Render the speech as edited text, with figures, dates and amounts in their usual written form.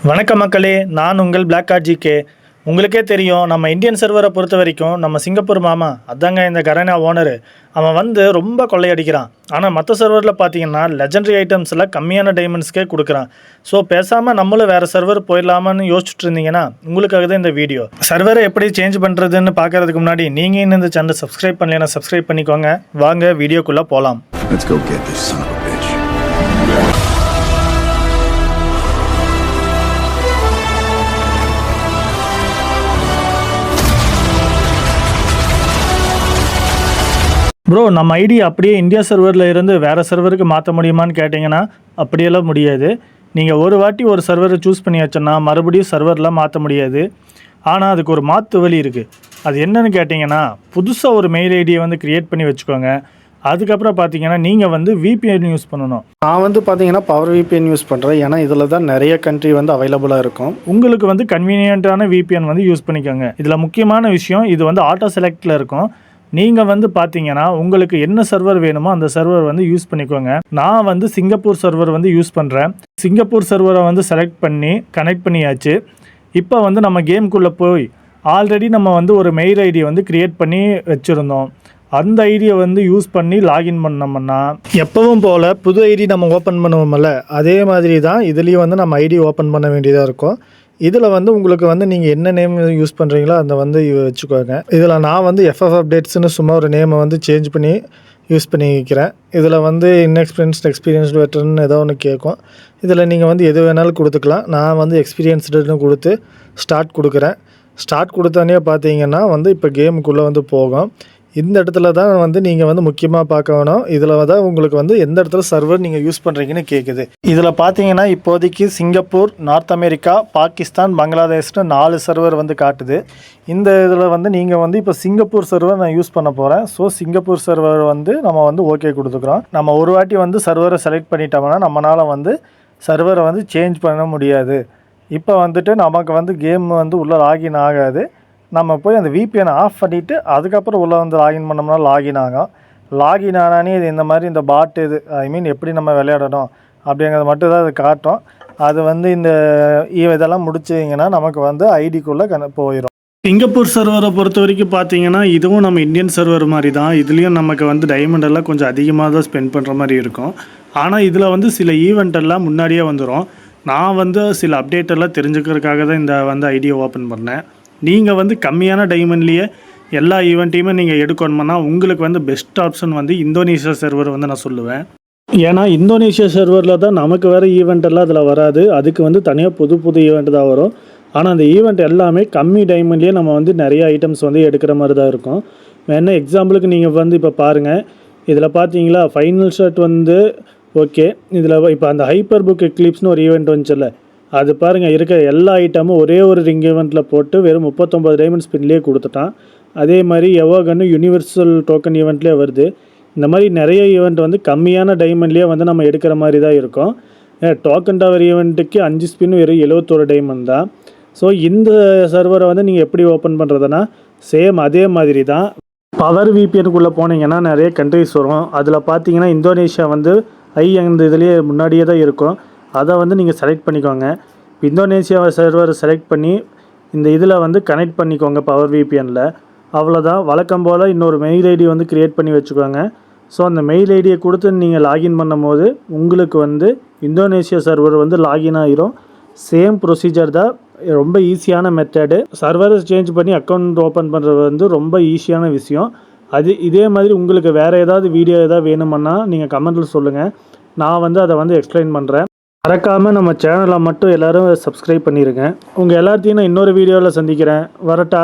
வணக்கம் மக்களே, நான் உங்கள் பிளாக் கார்ட் ஜிகே. உங்களுக்கே தெரியும், நம்ம இந்தியன் சர்வரை பொறுத்த வரைக்கும் நம்ம சிங்கப்பூர் மாமா அதாங்க இந்த கரேனா ஓனரு. அவன் வந்து ரொம்ப கொள்ளையடிக்கிறான். ஆனால் மற்ற சர்வரில் பார்த்தீங்கன்னா லெஜெண்டரி ஐட்டம்ஸில் கம்மியான டைமண்ட்ஸ்க்கே கொடுக்குறான். ஸோ பேசாமல் நம்மளும் வேறு சர்வர் போயிடலாமான்னு யோசிச்சுட்டு இருந்தீங்கன்னா உங்களுக்காக தான் இந்த வீடியோ. சர்வரை எப்படி சேஞ்ச் பண்ணுறதுன்னு பார்க்கறதுக்கு முன்னாடி நீங்கள் இன்னும் இந்த சேனல் சப்ஸ்கிரைப் பண்ணலைன்னா சப்ஸ்கிரைப் பண்ணிக்கோங்க. வாங்க வீடியோக்குள்ளே போகலாம். ப்ரோ, நம்ம ஐடி அப்படியே இந்தியா சர்வரில் இருந்து வேறு சர்வருக்கு மாற்ற முடியுமான்னு கேட்டிங்கன்னா அப்படியெல்லாம் முடியாது. நீங்கள் ஒரு வாட்டி ஒரு சர்வரை சூஸ் பண்ணி வச்சோன்னா மறுபடியும் சர்வரில் மாற்ற முடியாது. ஆனால் அதுக்கு ஒரு மாற்று வழி இருக்குது. அது என்னன்னு கேட்டிங்கன்னா, புதுசாக ஒரு மெயில் ஐடியை வந்து க்ரியேட் பண்ணி வச்சுக்கோங்க. அதுக்கப்புறம் பார்த்தீங்கன்னா நீங்கள் வந்து விபிஎன் யூஸ் பண்ணணும். நான் வந்து பார்த்தீங்கன்னா பவர் விபிஎன் யூஸ் பண்ணுறேன். ஏன்னா இதில் தான் நிறைய கண்ட்ரி வந்து அவைலபிளாக இருக்கும். உங்களுக்கு வந்து கன்வீனியண்ட்டான விபிஎன் வந்து யூஸ் பண்ணிக்கோங்க. இதில் முக்கியமான விஷயம், இது வந்து ஆட்டோ செலக்டில் இருக்கும். நீங்கள் வந்து பார்த்தீங்கன்னா உங்களுக்கு என்ன சர்வர் வேணுமோ அந்த சர்வர் வந்து யூஸ் பண்ணிக்கோங்க. நான் வந்து சிங்கப்பூர் சர்வர் வந்து யூஸ் பண்ணுறேன். சிங்கப்பூர் சர்வரை வந்து செலக்ட் பண்ணி கனெக்ட் பண்ணியாச்சு. இப்போ வந்து நம்ம கேமுக்குள்ளே போய் ஆல்ரெடி நம்ம வந்து ஒரு மெயில் ஐடி வந்து க்ரியேட் பண்ணி வச்சுருந்தோம். அந்த ஐடியை வந்து யூஸ் பண்ணி லாகின் பண்ணோம்னா எப்பவும் போல் புது ஐடி நம்ம ஓப்பன் பண்ணுவோம்ல, அதே மாதிரி தான் இதுலேயும் வந்து நம்ம ஐடி ஓப்பன் பண்ண வேண்டியதாக இருக்கும். இதில் வந்து உங்களுக்கு வந்து நீங்கள் என்ன நேம் யூஸ் பண்ணுறீங்களோ அதை வந்து வச்சுக்கோங்க. இதில் நான் வந்து எஃப்எஃப் அப்டேட்ஸ்னு சும்மா ஒரு நேமை வந்து சேஞ்ச் பண்ணி யூஸ் பண்ணிக்கிறேன். இதில் வந்து எக்ஸ்பீரியன்ஸ்டு வெட்டர்னு ஏதோ ஒன்று கேட்கும். இதில் நீங்கள் வந்து எது வேணாலும் கொடுத்துக்கலாம். நான் வந்து எக்ஸ்பீரியன்ஸ்டுன்னு கொடுத்து ஸ்டார்ட் கொடுக்குறேன். ஸ்டார்ட் கொடுத்தோன்னே பார்த்தீங்கன்னா வந்து இப்போ கேமுக்குள்ளே வந்து போகும். இந்த இடத்துல தான் வந்து நீங்கள் வந்து முக்கியமாக பார்க்க வேணும். இதில் தான் உங்களுக்கு வந்து எந்த இடத்துல சர்வர் நீங்கள் யூஸ் பண்ணுறீங்கன்னு கேட்குது. இதில் பார்த்தீங்கன்னா இப்போதைக்கு சிங்கப்பூர், நார்த் அமெரிக்கா, பாகிஸ்தான், பங்களாதேஷ்னு 4 சர்வர் வந்து காட்டுது. இந்த இதில் வந்து நீங்கள் வந்து இப்போ சிங்கப்பூர் சர்வர் நான் யூஸ் பண்ண போகிறேன். ஸோ சிங்கப்பூர் சர்வர் வந்து நம்ம வந்து ஓகே கொடுத்துக்குறோம். நம்ம ஒரு வாட்டி வந்து சர்வரை செலக்ட் பண்ணிட்டோம்னா நம்மளால் வந்து சர்வரை வந்து சேஞ்ச் பண்ண முடியாது. இப்போ வந்துட்டு நமக்கு வந்து கேம் வந்து உள்ளே லாகின் ஆகாது. நம்ம போய் அந்த விபிஎனை ஆஃப் பண்ணிவிட்டு அதுக்கப்புறம் உள்ளே வந்து லாகின் பண்ணோம்னா லாகின் ஆகும். லாகின் ஆனானே இது இந்த மாதிரி இந்த பாட்டு இது எப்படி நம்ம விளையாடணும் அப்படிங்கிறது மட்டும் தான் அது காட்டும். அது வந்து இந்த இதெல்லாம் முடிச்சிங்கன்னா நமக்கு வந்து ஐடிக்குள்ளே போயிடும். சிங்கப்பூர் சர்வரை பொறுத்த வரைக்கும் பார்த்தீங்கன்னா இதுவும் நம்ம இந்தியன் சர்வர் மாதிரி தான். இதுலேயும் நமக்கு வந்து டைமண்ட் எல்லாம் கொஞ்சம் அதிகமாக தான் ஸ்பெண்ட் பண்ணுற மாதிரி இருக்கும். ஆனால் இதில் வந்து சில ஈவெண்ட் எல்லாம் முன்னாடியே வந்துடும். நான் வந்து சில அப்டேட் எல்லாம் தெரிஞ்சுக்கிறதுக்காக தான் இந்த வந்து ஐடியை ஓப்பன் பண்ணேன். நீங்கள் வந்து கம்மியான டைமண்ட்லேயே எல்லா ஈவெண்ட்டையுமே நீங்கள் எடுக்கணும்னா உங்களுக்கு வந்து பெஸ்ட் ஆப்ஷன் வந்து இந்தோனேஷியா சர்வர் வந்து நான் சொல்லுவேன். ஏன்னா இந்தோனேஷியா சர்வரில் தான் நமக்கு வேறு ஈவெண்ட் எல்லாம் அதில் வராது. அதுக்கு வந்து தனியாக புது ஈவெண்ட் தான் வரும். ஆனால் அந்த ஈவெண்ட் எல்லாமே கம்மி டைமண்ட்லேயே நம்ம வந்து நிறைய ஐட்டம்ஸ் வந்து எடுக்கிற மாதிரி தான் இருக்கும். வேணா எக்ஸாம்பிளுக்கு நீங்கள் வந்து இப்போ பாருங்கள், இதில் பார்த்தீங்களா ஃபைனல் ஷாட் வந்து ஓகே. இதில் இப்போ அந்த ஹைப்பர் புக் எக்லிப்ஸ்னு ஒரு ஈவெண்ட் வந்துச்சுல்ல, அது பாருங்கள், இருக்கிற எல்லா ஐட்டமும் ஒரே ஒரு ரிங் ஈவெண்ட்டில் போட்டு வெறும் 39 டைமண்ட் ஸ்பின்லேயே கொடுத்துட்டான். அதே மாதிரி எவோகன்னு யூனிவர்சல் டோக்கன் ஈவெண்ட்லேயே வருது. இந்த மாதிரி நிறைய ஈவெண்ட் வந்து கம்மியான டைமண்ட்லேயே வந்து நம்ம எடுக்கிற மாதிரி தான் இருக்கும். டோக்கன் டவர் ஈவெண்ட்டுக்கு 5 ஸ்பின் வெறும் 71 டைமண்ட் தான். ஸோ இந்த சர்வரை வந்து நீங்கள் எப்படி ஓப்பன் பண்ணுறதுன்னா சேம் அதே மாதிரி தான். பவர் விபிஎனுக்குள்ளே போனீங்கன்னா நிறைய கண்ட்ரிஸ் வரும். அதில் பார்த்தீங்கன்னா இந்தோனேஷியா வந்து அந்த இதுலேயே முன்னாடியே தான் இருக்கும். அதை வந்து நீங்கள் செலக்ட் பண்ணிக்கோங்க. இந்தோனேஷியா சர்வரை செலக்ட் பண்ணி இந்த இதில் வந்து கனெக்ட் பண்ணிக்கோங்க பவர் விபிஎனில். அவ்வளோதான். வழக்கம் போல் இன்னொரு மெயில் ஐடி வந்து க்ரியேட் பண்ணி வச்சுக்கோங்க. ஸோ அந்த மெயில் ஐடியை கொடுத்து நீங்கள் லாகின் பண்ணும் போது உங்களுக்கு வந்து இந்தோனேஷியா சர்வர் வந்து லாகின் ஆகிரும். சேம் ப்ரொசீஜர் தான். ரொம்ப ஈஸியான மெத்தடு. சர்வரை சேஞ்ச் பண்ணி அக்கௌண்ட் ஓப்பன் பண்ணுறது வந்து ரொம்ப ஈஸியான விஷயம். இதே மாதிரி உங்களுக்கு வேறு ஏதாவது வீடியோ ஏதாவது வேணுமுன்னா நீங்கள் கமெண்ட்டில் சொல்லுங்கள். நான் வந்து அதை வந்து எக்ஸ்பிளைன் பண்ணுறேன். மறக்காமல் நம்ம சேனலை மட்டும் எல்லோரும் சப்ஸ்கிரைப் பண்ணிடுங்க. உங்கள் எல்லாத்தையும் நான் இன்னொரு வீடியோவில் சந்திக்கிறேன். வரட்டா?